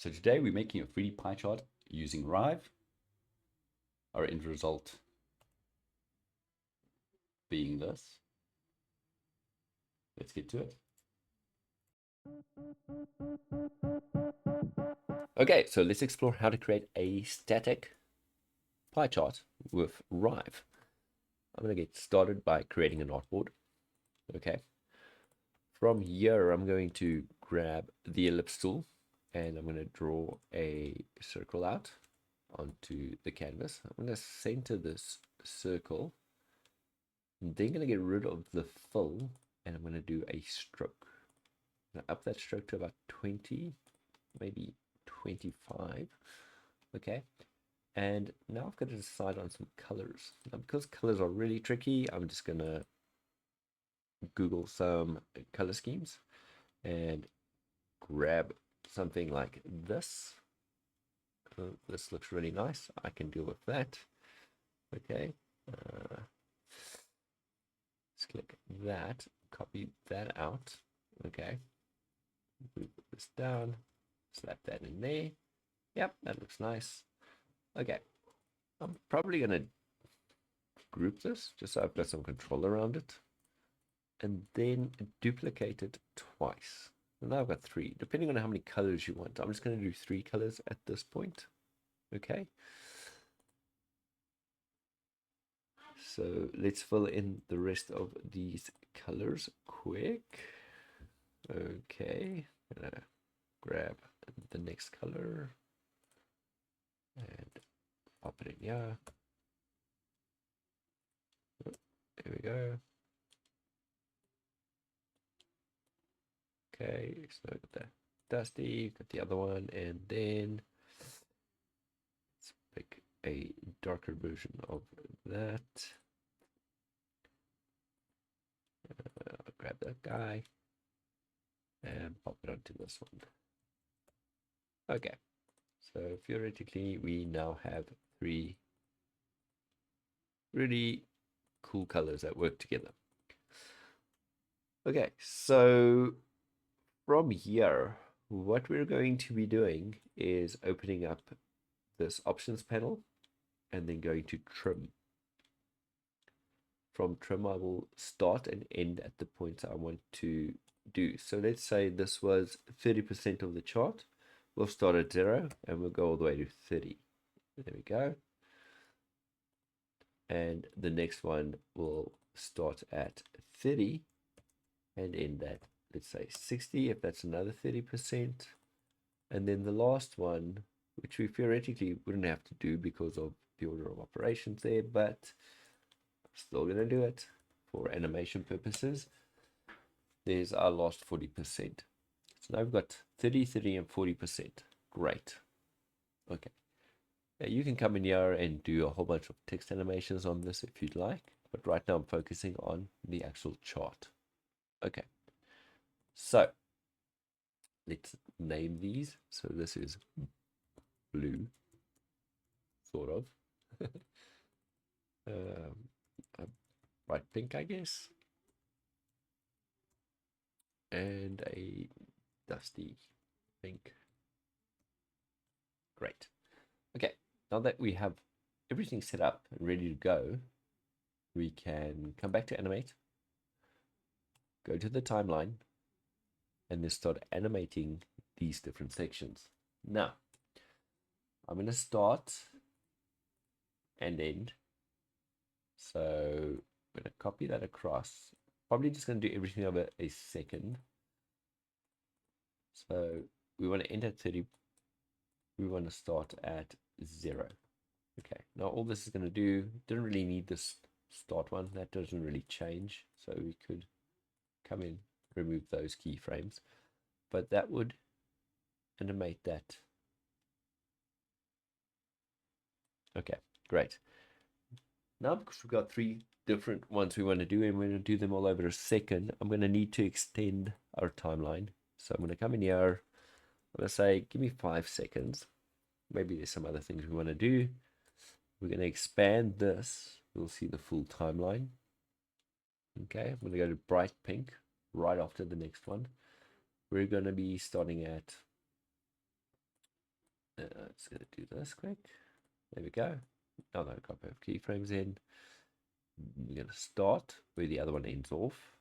So today we're making a 3D pie chart using Rive. Our end result being this. Let's get to it. Okay, so let's explore how to create a static pie chart with Rive. I'm going to get started by creating an artboard. Okay. From here, I'm going to grab the ellipse tool and I'm going to draw a circle out onto the canvas. I'm going to center this circle. I'm then going to get rid of the fill and I'm going to do a stroke. Now up that stroke to about 20, maybe 25. Okay. And now I've got to decide on some colors. Now, because colors are really tricky, I'm just going to Google some color schemes and grab something like this. This looks really nice. I can deal with that. Okay. Let's click that, copy that out. Okay. Move this down, slap that in there. Yep, that looks nice. Okay. I'm probably going to group this just so I've got some control around it. And then duplicate it twice. And now I've got 3, depending on how many colors you want. I'm just going to do 3 colors at this point. Okay. So let's fill in the rest of these colors quick. Okay. Gonna grab the next color and pop it in here. Oh, there we go. Okay, so I got the dusty, got the other one, and then let's pick a darker version of that. I'll grab that guy and pop it onto this one. Okay, so theoretically we now have 3 really cool colors that work together. Okay, so from here, what we're going to be doing is opening up this options panel and then going to trim. From trim, I will start and end at the points I want to do. So let's say this was 30% of the chart. We'll start at 0 and we'll go all the way to 30. There we go. And the next one will start at 30 and end at, let's say, 60, if that's another 30%. And then the last one, which we theoretically wouldn't have to do because of the order of operations there, but I'm still going to do it for animation purposes. There's our last 40%. So now we've got 30, 30, and 40%. Great. Okay. Now you can come in here and do a whole bunch of text animations on this if you'd like, but right now I'm focusing on the actual chart. Okay. So let's name these. So this is blue, sort of. Bright pink, I guess. And a dusty pink. Great. Okay, now that we have everything set up and ready to go, we can come back to animate, go to the timeline, and then start animating these different sections. Now, I'm going to start and end. So I'm going to copy that across. Probably just going to do everything over a second. So we want to end at 30. We want to start at 0. Okay, now all this is going to do, didn't really need this start one. That doesn't really change. So we could come in, remove those keyframes. But that would animate that. Okay, great. Now, because we've got 3 different ones we want to do, and we're going to do them all over a second, I'm going to need to extend our timeline. So I'm going to come in here. I'm going to say, give me 5 seconds. Maybe there's some other things we want to do. We're going to expand this. We'll see the full timeline. Okay, I'm going to go to bright pink right after the next one. We're going to be starting at It's going to do this quick. There we go. Oh no, got both keyframes in. We're going to start where the other one ends off,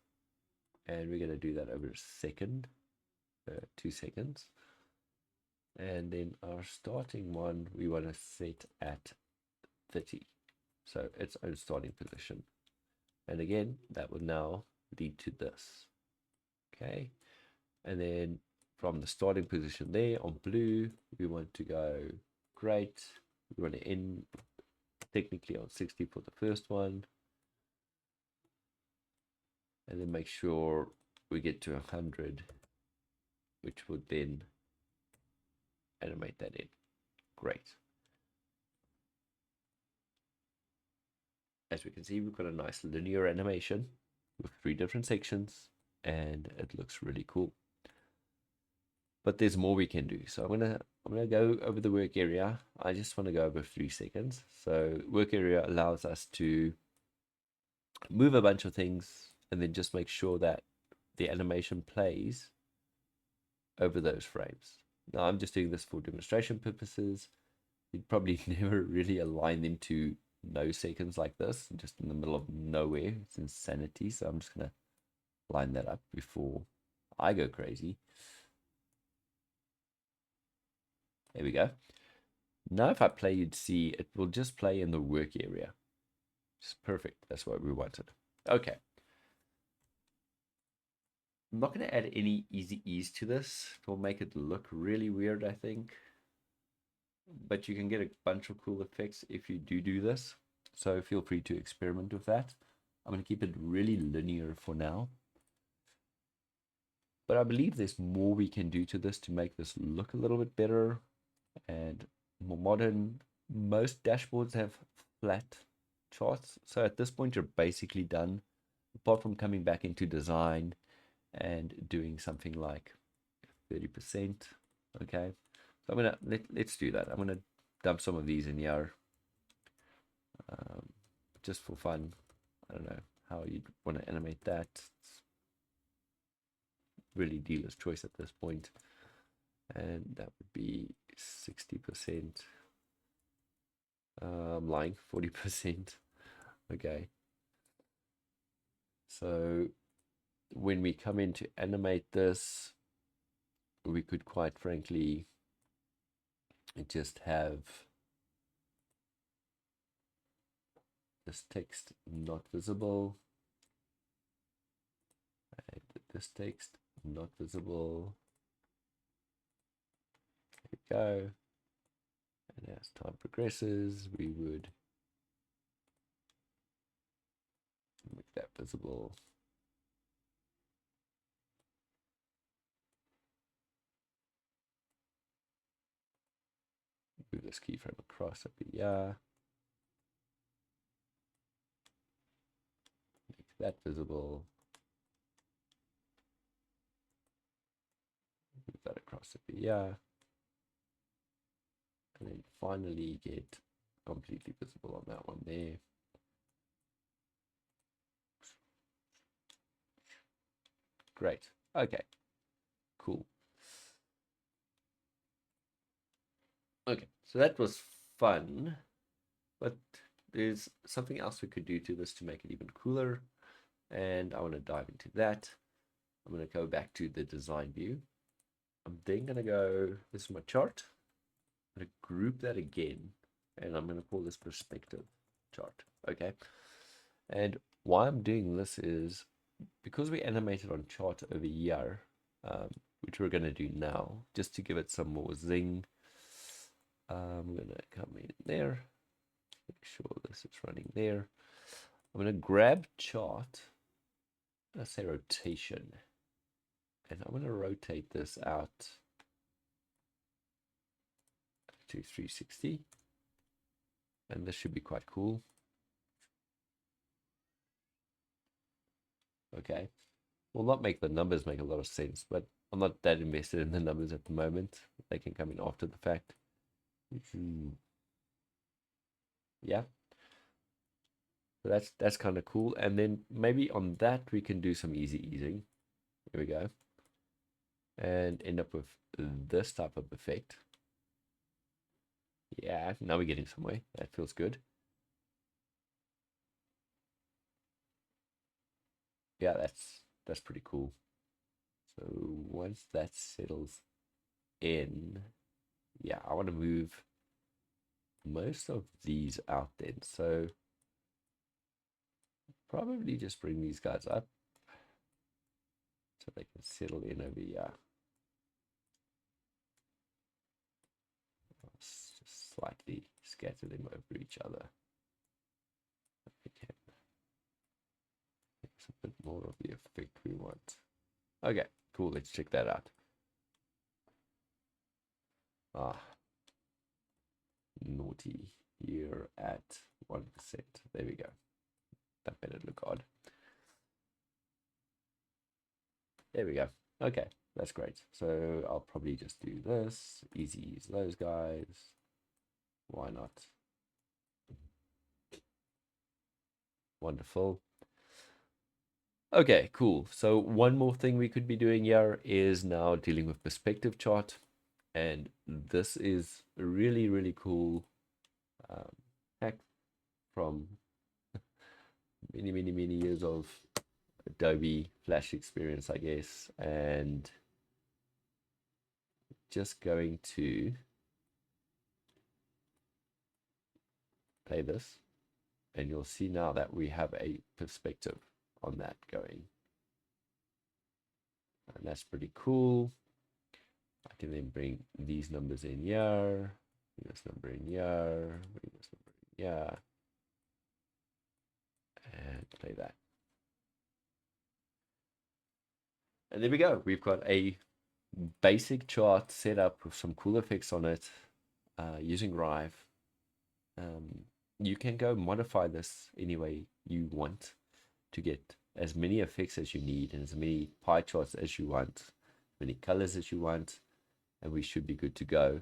and we're going to do that over a second, 2 seconds. And then our starting one we want to set at 30, so its own starting position. And again, that will now lead to this. Okay, and then from the starting position there on blue, we want to go great. We want to end technically on 60 for the first one, and then make sure we get to 100, which would then animate that in. Great. As we can see, we've got a nice linear animation with 3 different sections, and it looks really cool. But there's more we can do. So I'm gonna go over the work area. I just want to go over 3 seconds. So work area allows us to move a bunch of things and then just make sure that the animation plays over those frames. Now I'm just doing this for demonstration purposes. You'd probably never really align them to no seconds like this, just in the middle of nowhere. It's insanity. So I'm just gonna line that up before I go crazy. There we go. Now if I play, you'd see it will just play in the work area. It's perfect. That's what we wanted. Okay. I'm not going to add any easy ease to this. It will make it look really weird, I think. But you can get a bunch of cool effects if you do this. So feel free to experiment with that. I'm going to keep it really linear for now. But I believe there's more we can do to this to make this look a little bit better and more modern. Most dashboards have flat charts. So at this point, you're basically done, apart from coming back into design and doing something like 30%. Okay, so I'm gonna let's do that. I'm gonna dump some of these in here, just for fun. I don't know how you'd want to animate that. It's really dealer's choice at this point, and that would be 60%. I'm lying, 40%. Okay, so when we come in to animate this, we could quite frankly just have this text not visible and this text not visible. There we go. And as time progresses, we would make that visible. Move this keyframe across up here. Make that visible. Move that across up here. And then finally get completely visible on that one there. Great. Okay. Cool. Okay, so that was fun, but there's something else we could do to this to make it even cooler, and I want to dive into that. I'm going to go back to the design view. I'm then going to go, this is my chart. I'm going to group that again, and I'm going to call this perspective chart. Okay, and why I'm doing this is because we animated on chart over here, which we're going to do now, just to give it some more zing. I'm going to come in there, make sure this is running there. I'm going to grab chart, let's say rotation, and I'm going to rotate this out to 360, and this should be quite cool. Okay, will not make the numbers make a lot of sense, but I'm not that invested in the numbers at the moment. They can come in after the fact. Yeah, so that's kind of cool. And then maybe on that we can do some easy easing. Here we go, and end up with this type of effect. Yeah, now we're getting somewhere. That feels good. Yeah, that's pretty cool. So once that settles in, yeah, I want to move most of these out then. So probably just bring these guys up so they can settle in over here. Just slightly scatter them over each other. Okay. It's a bit more of the effect we want. Okay, cool. Let's check that out. Ah, naughty. Here at 1%. There we go. That better look odd. There we go. Okay, that's great. So I'll probably just do this. Easy use those guys. Why not? Wonderful. Okay, cool. So one more thing we could be doing here is now dealing with perspective chart. And this is a really, really cool hack from many, many, many years of Adobe Flash experience, I guess. And just going to play this. And you'll see now that we have a perspective on that going. And that's pretty cool. I can then bring these numbers in here, bring this number in here, bring this number in here, and play that. And there we go. We've got a basic chart set up with some cool effects on it using Rive. You can go modify this any way you want to get as many effects as you need and as many pie charts as you want, as many colors as you want, and we should be good to go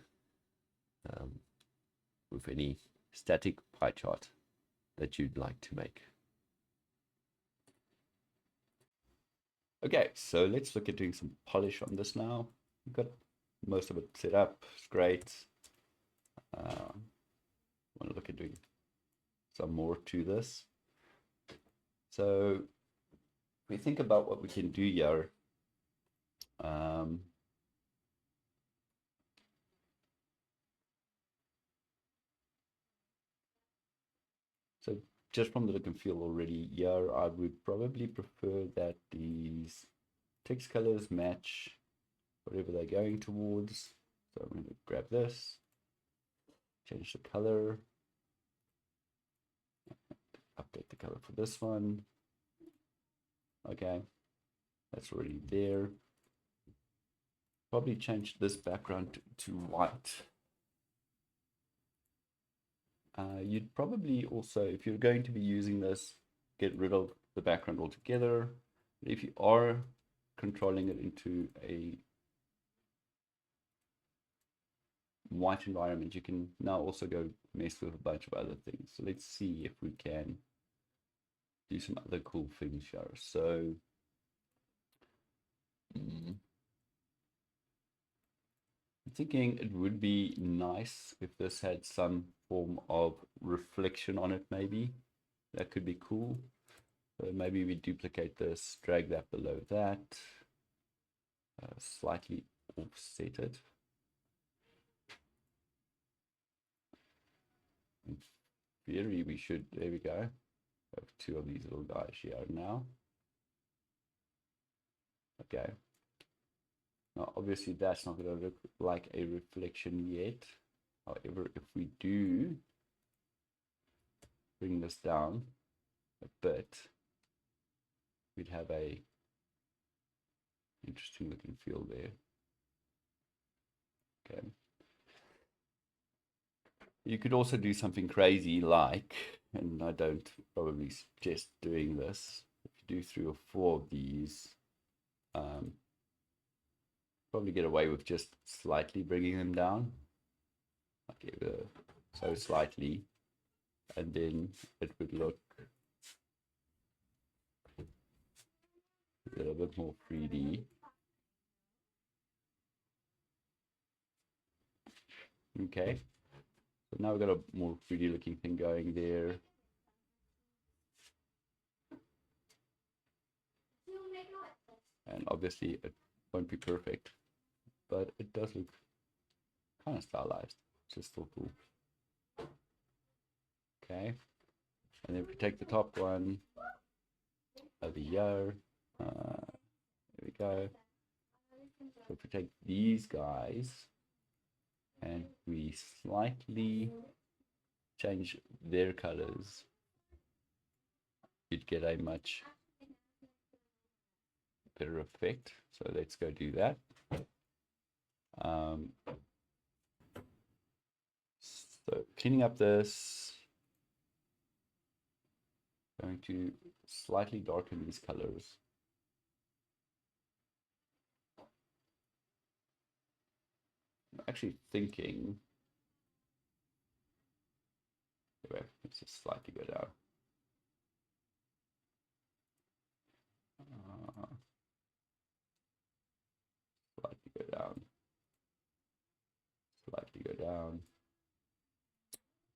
with any static pie chart that you'd like to make. Okay, so let's look at doing some polish on this now. We've got most of it set up. It's great. Want to look at doing some more to this. So if we think about what we can do here, so just from the look and feel already here, I would probably prefer that these text colors match whatever they're going towards. So I'm going to grab this, change the color, update the color for this one. Okay, that's already there. Probably change this background to white. You'd probably also, if you're going to be using this, get rid of the background altogether. If you are controlling it into a white environment, you can now also go mess with a bunch of other things. So let's see if we can do some other cool things here. So I'm thinking it would be nice if this had some form of reflection on it, maybe. That could be cool. So maybe we duplicate this, drag that below that, slightly offset it. In theory, we should, there we go. Have two of these little guys here now. Okay. Now, obviously, that's not going to look like a reflection yet. However, if we do bring this down a bit, we'd have a interesting looking feel there. Okay. You could also do something crazy like, and I don't probably suggest doing this, if you do 3 or 4 of these, probably get away with just slightly bringing them down, like so slightly, and then it would look a little bit more 3D. Okay, So now we've got a more 3D looking thing going there. And obviously it won't be perfect, but it does look kind of stylized, which is still cool. Okay, and then if we take the top one over here, there we go. So if we take these guys and we slightly change their colors, you'd get a much better effect. So let's go do that. So cleaning up this, going to slightly darken these colors. I'm actually thinking, anyway, let's just slightly go down. Slightly go down. Slightly go down.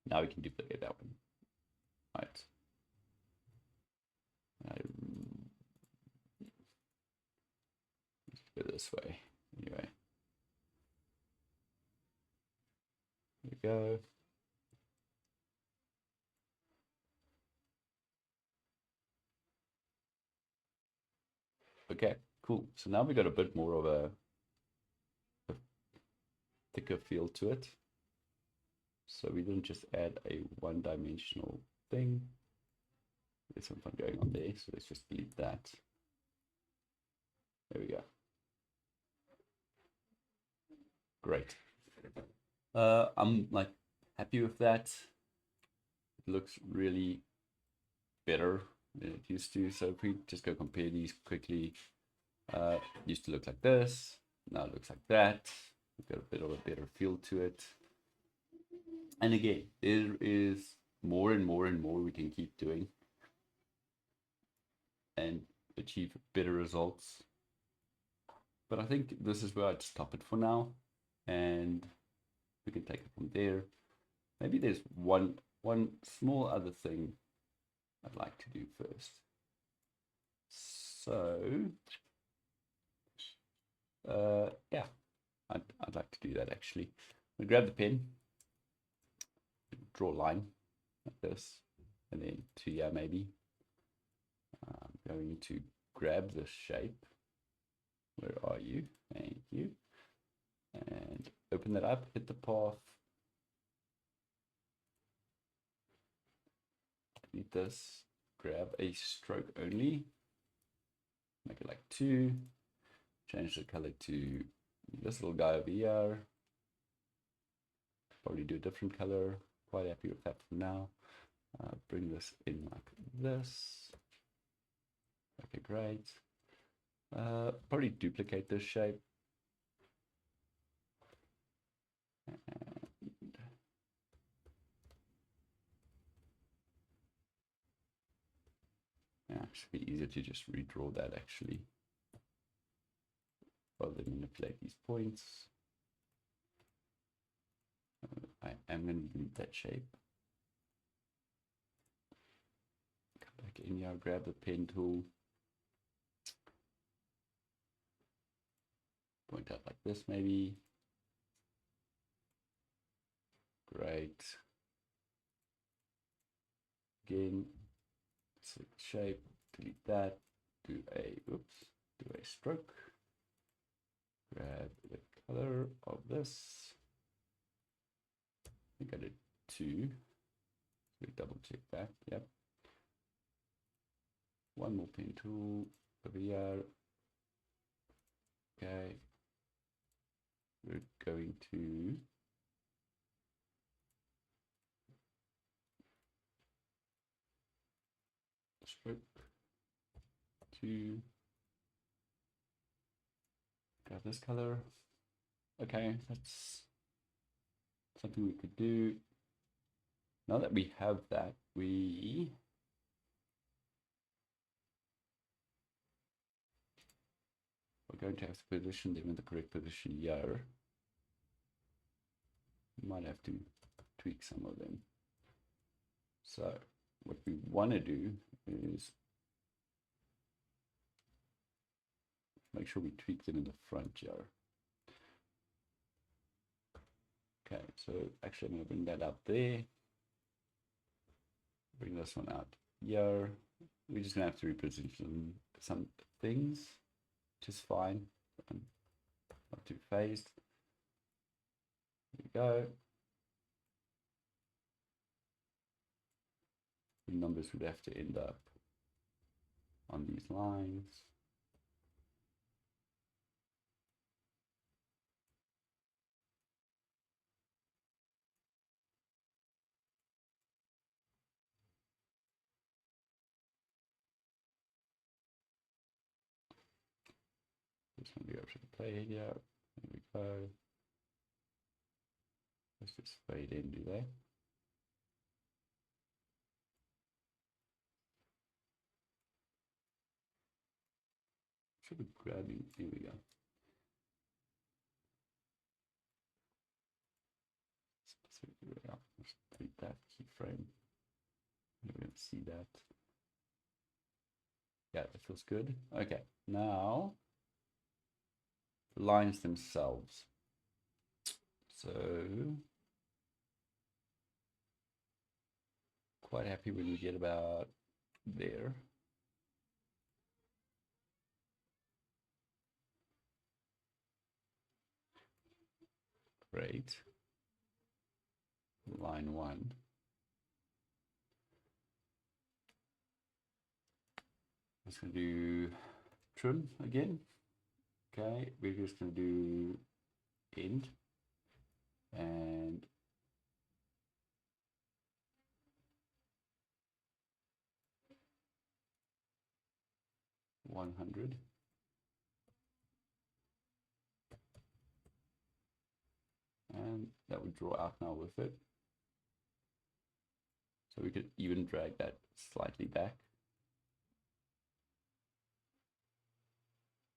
Now we can duplicate that one. Right. Let's go this way. Anyway. There we go. Okay, cool. So now we got a bit more of a thicker feel to it. So we didn't just add a one-dimensional thing. There's some fun going on there, so let's just delete that. There we go. Great. I'm like happy with that. It looks really better than it used to. So if we just go compare these quickly, used to look like this, now it looks like that. We've got a bit of a better feel to it. And again, there is more and more and more we can keep doing and achieve better results. But I think this is where I'd stop it for now, and we can take it from there. Maybe there's one small other thing I'd like to do first. So yeah, I'd like to do that actually. I'll grab the pen, draw a line like this, and then to here maybe. I'm going to grab this shape. Where are you? Thank you. And open that up, hit the path. Delete this, grab a stroke only. Make it like 2. Change the color to this little guy over here. Probably do a different color. Quite happy with that for now. Bring this in like this. Okay, great. Probably duplicate this shape. And yeah, it should be easier to just redraw that actually, rather than manipulate these points. I am going to delete that shape. Come back in here, grab the pen tool. Point out like this maybe. Great. Again, select shape, delete that, do a stroke. Grab the color of this. I think I did 2. So double check that. Yep. One more pen tool over here. Okay. We're going to stroke 2. Grab this color. Okay, that's something we could do. Now that we have that, we're going to have to position them in the correct position here. Might have to tweak some of them. So what we want to do is make sure we tweak them in the front here. Okay, so actually I'm going to bring that up there. Bring this one out here. We're just going to have to reposition some things, which is fine. I'm not too phased. There we go. The numbers would have to end up on these lines. Just going to go to the play here. There we go. Let's just fade in, do they? Should be grabbing. Here we go. Let's delete that keyframe. We're going to see that. Yeah, that feels good. Okay, now the lines themselves. So quite happy when we get about there. Great. Line 1. I'm just going to do trim again. Okay, we're just going to do end and $100. And that would draw out now with it. So we could even drag that slightly back.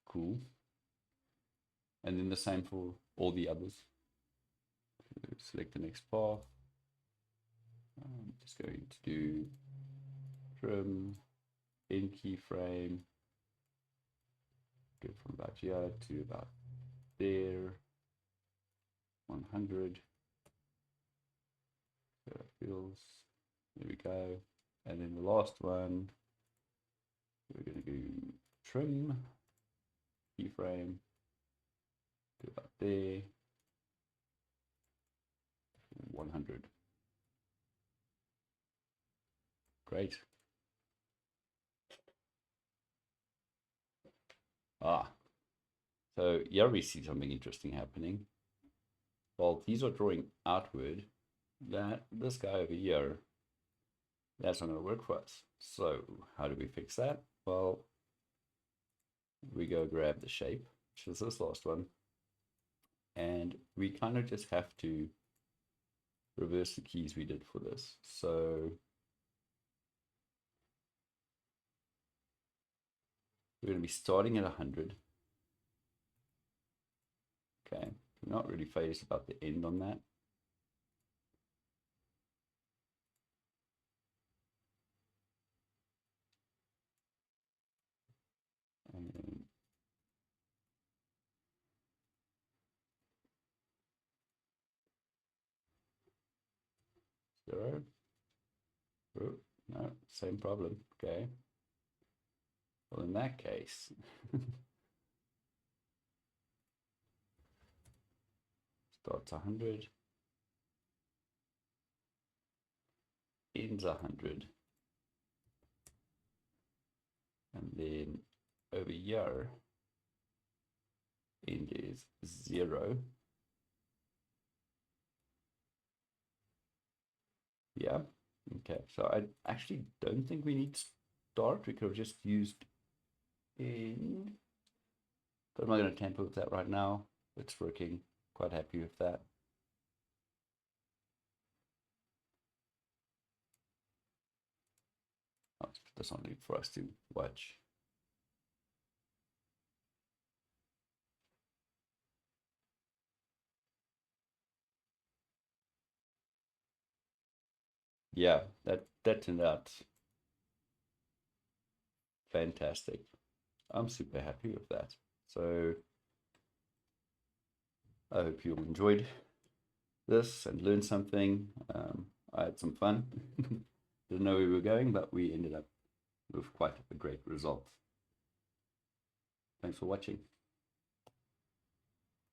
Cool. And then the same for all the others. Select the next path. I'm just going to do trim, end keyframe, go from about here to about there, 100. So that feels, there we go. And then the last one, we're going to do trim, keyframe, to about there, 100. Great. So here we see something interesting happening. Well, these are drawing outward. This guy over here, that's not going to work for us. So how do we fix that? Well, we go grab the shape, which is this last one, and we kind of just have to reverse the keys we did for this. So we're going to be starting at 100. Okay, we're not really phased about the end on that. And 0. Oh, no, same problem. Okay. Well, in that case, starts 100, ends 100, and then over here, end is 0. Yeah. Okay. So I actually don't think we need start. We could have just used end. But I'm not going to tamper with that right now. It's working. Quite happy with that. Let's put this on for us to watch. yeah, that turned out fantastic. I'm super happy with that. So I hope you enjoyed this and learned something. I had some fun. Didn't know where we were going, but we ended up with quite a great result. Thanks for watching.